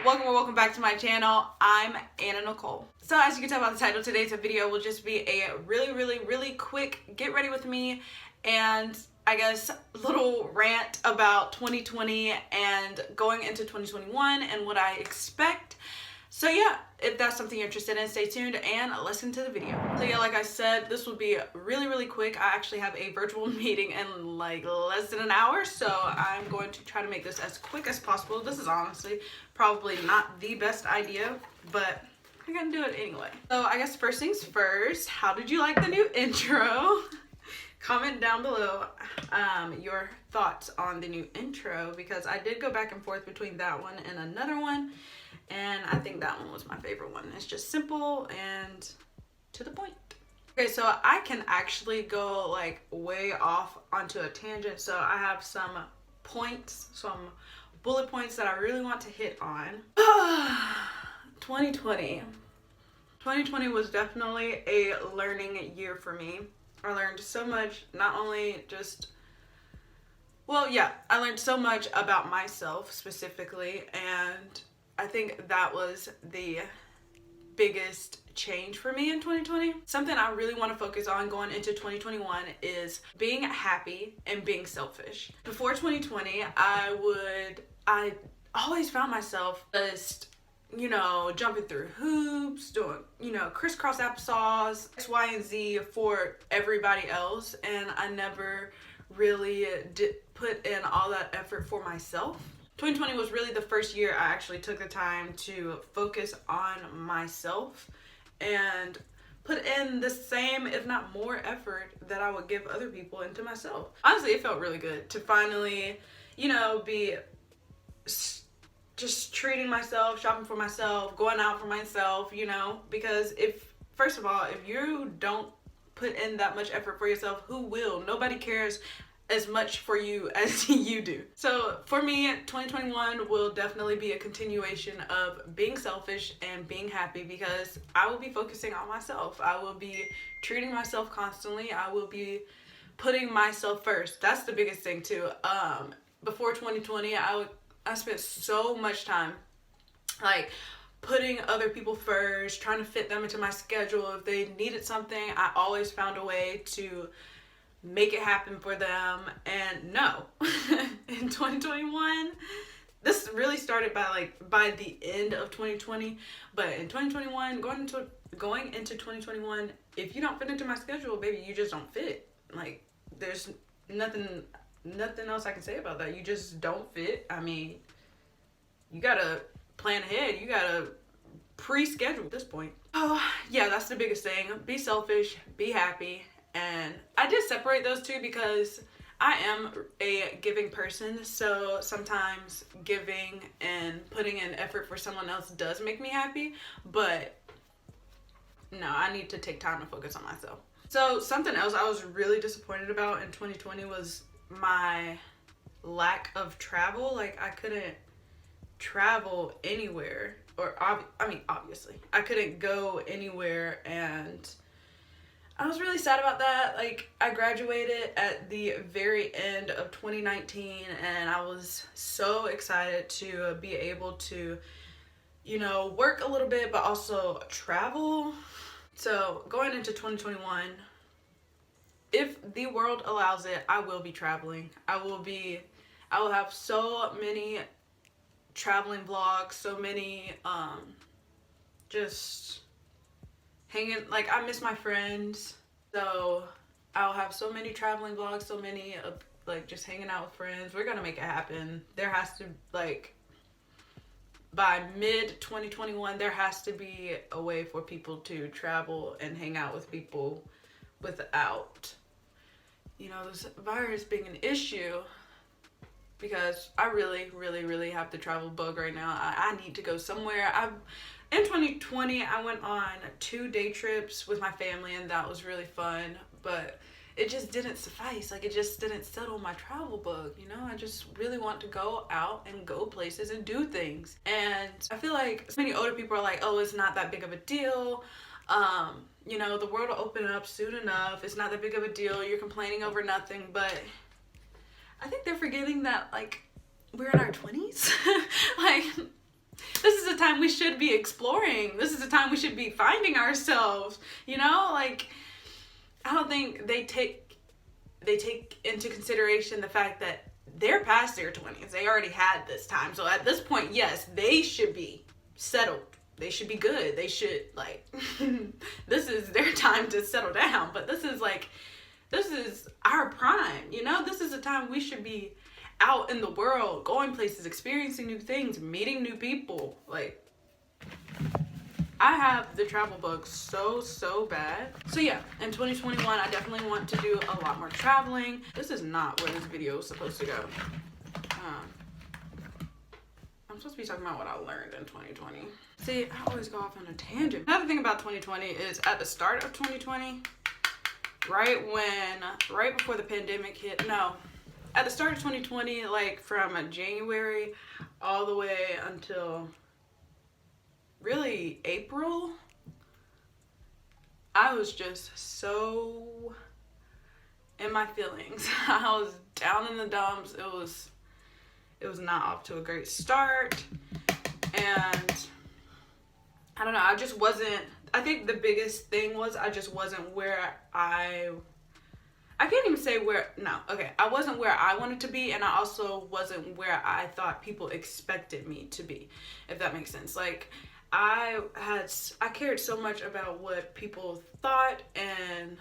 welcome or welcome back to my channel. I'm Anna Nicole. So as you can tell by the title, today's video will just be a really quick get ready with me and I guess little rant about 2020 and going into 2021 and what I expect. So yeah, if that's something you're interested in, stay tuned and listen to the video. So yeah, like I said, this will be really quick. I actually have a virtual meeting in like less than an hour, so I'm going to try to make this as quick as possible. This is honestly probably not the best idea, but I'm gonna do it anyway. So I guess first things first, how did you like the new intro? Comment down below your thoughts on the new intro, because I did go back and forth between that one and another one, and I think that one was my favorite one. It's just simple and to the point. Okay, so I can actually go like way off onto a tangent. So I have some points, some bullet points that I really want to hit on. 2020 was definitely a learning year for me. I learned so much, not only just, well, yeah, I learned so much about myself specifically, and I think that was the biggest change for me in 2020. Something I really want to focus on going into 2021 is being happy and being selfish. Before 2020, I always found myself just, you know, jumping through hoops, doing, you know, crisscross applesauce, X, Y, and Z for everybody else. And I never really did put in all that effort for myself. 2020 was really the first year I actually took the time to focus on myself and put in the same, if not more effort that I would give other people into myself. Honestly, it felt really good to finally, you know, be just treating myself, shopping for myself, going out for myself, you know, because first of all, if you don't put in that much effort for yourself, who will? Nobody cares as much for you as you do. So for me, 2021 will definitely be a continuation of being selfish and being happy, because I will be focusing on myself. I will be treating myself constantly. I will be putting myself first. That's the biggest thing too. Before 2020, I spent so much time like putting other people first, trying to fit them into my schedule. If they needed something, I always found a way to make it happen for them. And no, in 2021, this really started by the end of 2020, but in 2021, going into 2021, if you don't fit into my schedule, baby, you just don't fit. Like, there's nothing else I can say about that. You just don't fit. I mean, you gotta plan ahead. You gotta pre-schedule at this point. Oh yeah, that's the biggest thing. Be selfish, be happy. And I did separate those two because I am a giving person, so sometimes giving and putting in effort for someone else does make me happy, but no, I need to take time to focus on myself. So something else I was really disappointed about in 2020 was my lack of travel. Like, I couldn't travel anywhere, or obviously I couldn't go anywhere, and I was really sad about that. Like, I graduated at the very end of 2019, and I was so excited to be able to, you know, work a little bit, but also travel. So going into 2021, if the world allows it, I will be traveling. I will have so many traveling vlogs, so many, just hanging, like, I miss my friends, so I'll have so many traveling vlogs, so many of like just hanging out with friends. We're gonna make it happen. There has to, like, by mid 2021, there has to be a way for people to travel and hang out with people without, you know, this virus being an issue, because I really have the travel bug right now. I need to go somewhere. In 2020, I went on 2 day trips with my family, and that was really fun, but it just didn't suffice. Like, it just didn't settle my travel bug, you know? I just really want to go out and go places and do things. And I feel like so many older people are like, oh, it's not that big of a deal. You know, the world will open up soon enough. It's not that big of a deal. You're complaining over nothing. But I think they're forgetting that, like, we're in our 20s. Like, This is a time we should be exploring. This is a time we should be finding ourselves. You know, like, I don't think they take into consideration the fact that they're past their 20s. They already had this time. So at this point, yes, they should be settled. They should be good. They should, like, this is their time to settle down. But this is our prime, you know? This is a time we should be out in the world, going places, experiencing new things, meeting new people. Like, I have the travel bug so bad. So yeah, in 2021, I definitely want to do a lot more traveling. This is not where this video is supposed to go. I'm supposed to be talking about what I learned in 2020. See, I always go off on a tangent. Another thing about 2020 is at the start of 2020, right before the pandemic hit, no, at the start of 2020, like from January all the way until really April, I was just so in my feelings. I was down in the dumps. It was not off to a great start, and I don't know, I just wasn't, I think the biggest thing was I just wasn't where I can't even say where, no, okay, I wasn't where I wanted to be, and I also wasn't where I thought people expected me to be, if that makes sense. Like, I cared so much about what people thought, and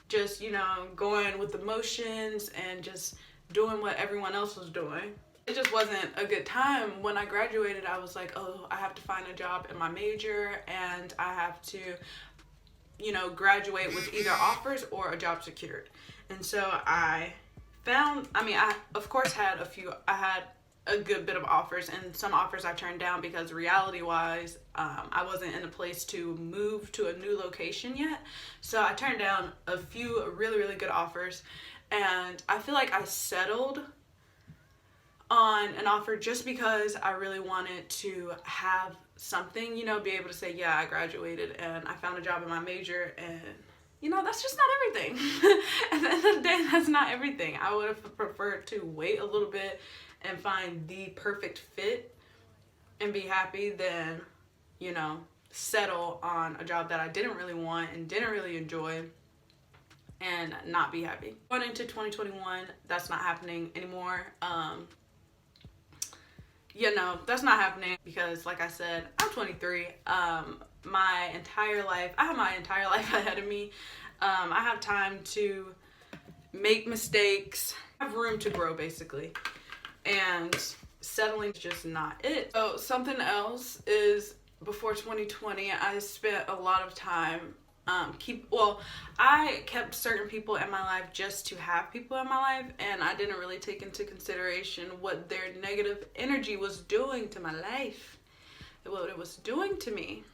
just, you know, going with the motions and just doing what everyone else was doing. It just wasn't a good time. When I graduated, I was like, oh, I have to find a job in my major, and I have to, you know, graduate with either offers or a job secured. And so I of course had a good bit of offers, and some offers I turned down because reality-wise, I wasn't in a place to move to a new location yet. So I turned down a few really, really good offers, and I feel like I settled on an offer just because I really wanted to have something, you know, be able to say, yeah, I graduated and I found a job in my major, and you know, that's just not everything. At the end of the day, that's not everything. I would have preferred to wait a little bit and find the perfect fit and be happy than, you know, settle on a job that I didn't really want and didn't really enjoy and not be happy. Going into 2021, that's not happening anymore. You know, that's not happening because, like I said, I'm 23. I have my entire life ahead of me. I have time to make mistakes. I have room to grow, basically. And settling is just not it. So something else is, before 2020, I spent a lot of time I kept certain people in my life just to have people in my life, and I didn't really take into consideration what their negative energy was doing to my life, what it was doing to me.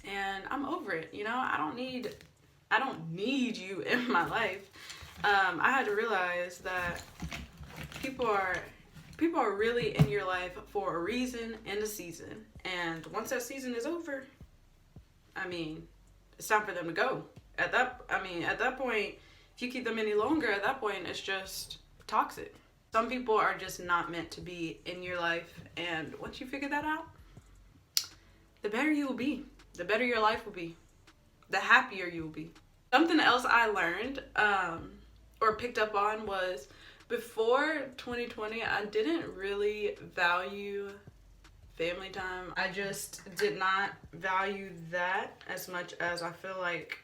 And I'm over it, you know. I don't need you in my life. I had to realize that people are really in your life for a reason and a season, and once that season is over, I mean, it's time for them to go. At that point, if you keep them any longer, at that point, it's just toxic. Some people are just not meant to be in your life, and once you figure that out, the better you will be. The better your life will be. The happier you will be. Something else I learned, or picked up on, was before 2020, I didn't really value family time. I just did not value that as much as I feel like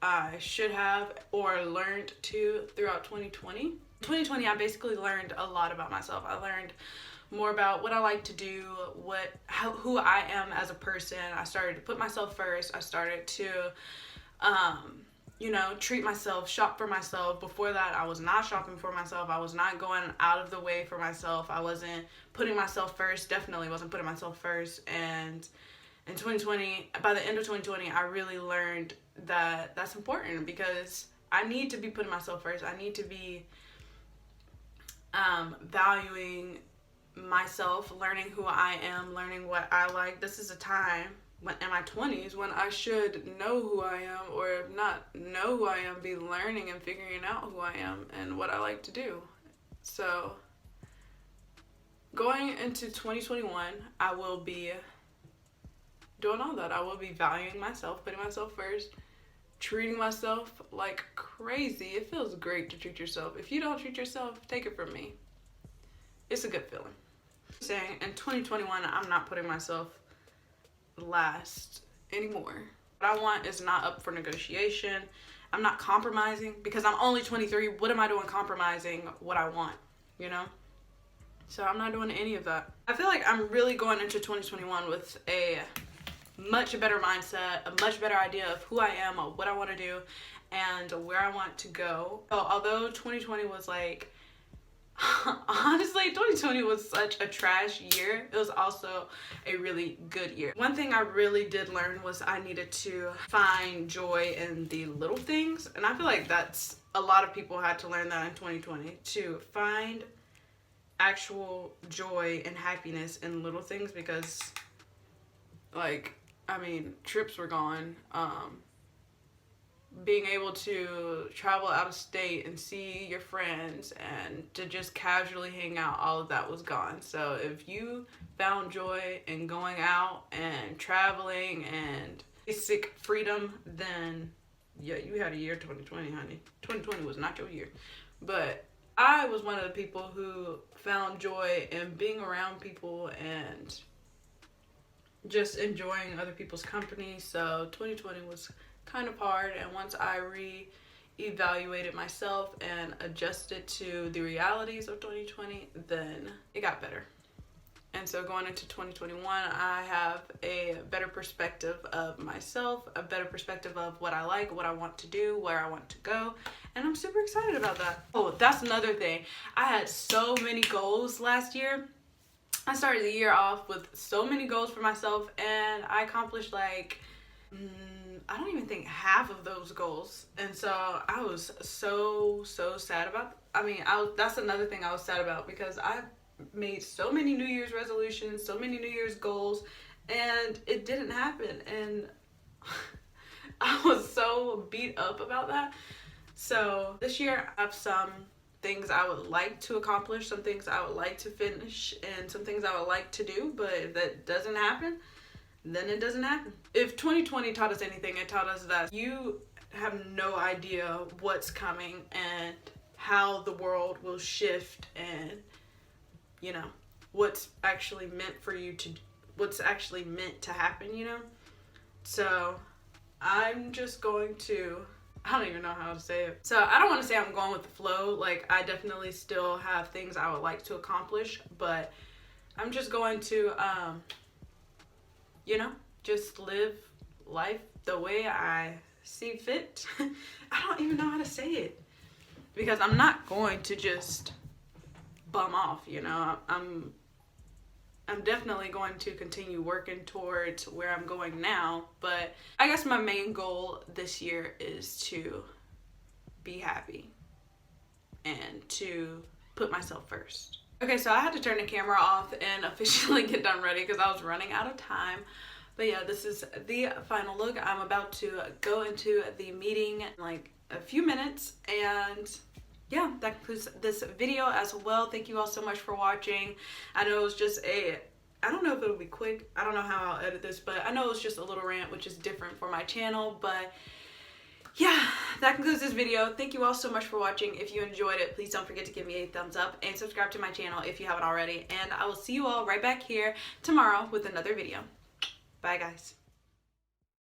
I should have or learned to throughout 2020. 2020, I basically learned a lot about myself. I learned more about what I like to do, who I am as a person. I started to put myself first. I started to, you know, treat myself, shop for myself. Before that, I was not shopping for myself. I was not going out of the way for myself. I wasn't putting myself first. Definitely wasn't putting myself first. And in 2020, by the end of 2020, I really learned that that's important, because I need to be putting myself first. I need to be valuing myself, learning who I am, learning what I like. This is a time in my 20s when I should know who I am, or if not know who I am, be learning and figuring out who I am and what I like to do. So going into 2021, I will be doing all that. I will be valuing myself, putting myself first, treating myself like crazy. It feels great to treat yourself. If you don't treat yourself, take it from me. It's a good feeling. Saying in 2021, I'm not putting myself last anymore. What I want is not up for negotiation. I'm not compromising because I'm only 23. What am I doing compromising what I want, you know? So I'm not doing any of that. I feel like I'm really going into 2021 with a much better mindset, a much better idea of who I am, of what I want to do, and where I want to go. So although 2020 was like, honestly, 2020 was such a trash year, it was also a really good year. One thing I really did learn was I needed to find joy in the little things, and I feel like that's a lot of people had to learn that in 2020, to find actual joy and happiness in little things, because like, I mean, trips were gone. Being able to travel out of state and see your friends and to just casually hang out, all of that was gone. So if you found joy in going out and traveling and basic freedom, then yeah, you had a year 2020, honey. 2020 was not your year. But I was one of the people who found joy in being around people and just enjoying other people's company. So 2020 was kind of hard, and once I re-evaluated myself and adjusted to the realities of 2020, then it got better. And so going into 2021, I have a better perspective of myself, a better perspective of what I like, what I want to do, where I want to go, and I'm super excited about that. Oh, that's another thing. I had so many goals last year. I started the year off with so many goals for myself, and I accomplished like, I don't even think half of those goals. And so I was so sad about, that's another thing I was sad about, because I made so many New Year's resolutions, so many New Year's goals, and it didn't happen. And I was so beat up about that. So this year I have some things I would like to accomplish, some things I would like to finish, and some things I would like to do, but if that doesn't happen, then it doesn't happen. If 2020 taught us anything, it taught us that you have no idea what's coming and how the world will shift, and you know, what's actually meant for you to, what's actually meant to happen, you know? So I'm just going to, I don't even know how to say it. So I don't want to say I'm going with the flow. Like, I definitely still have things I would like to accomplish, but I'm just going to, you know, just live life the way I see fit. I don't even know how to say it, because I'm not going to just bum off, you know. I'm definitely going to continue working towards where I'm going now, but I guess my main goal this year is to be happy and to put myself first. Okay, so I had to turn the camera off and officially get done ready because I was running out of time. But yeah, this is the final look. I'm about to go into the meeting in like a few minutes, and yeah, that concludes this video as well. Thank you all so much for watching. I know it was just I don't know if it'll be quick. I don't know how I'll edit this, but I know it's just a little rant, which is different for my channel. But yeah, that concludes this video. Thank you all so much for watching. If you enjoyed it, please don't forget to give me a thumbs up and subscribe to my channel if you haven't already. And I will see you all right back here tomorrow with another video. Bye, guys.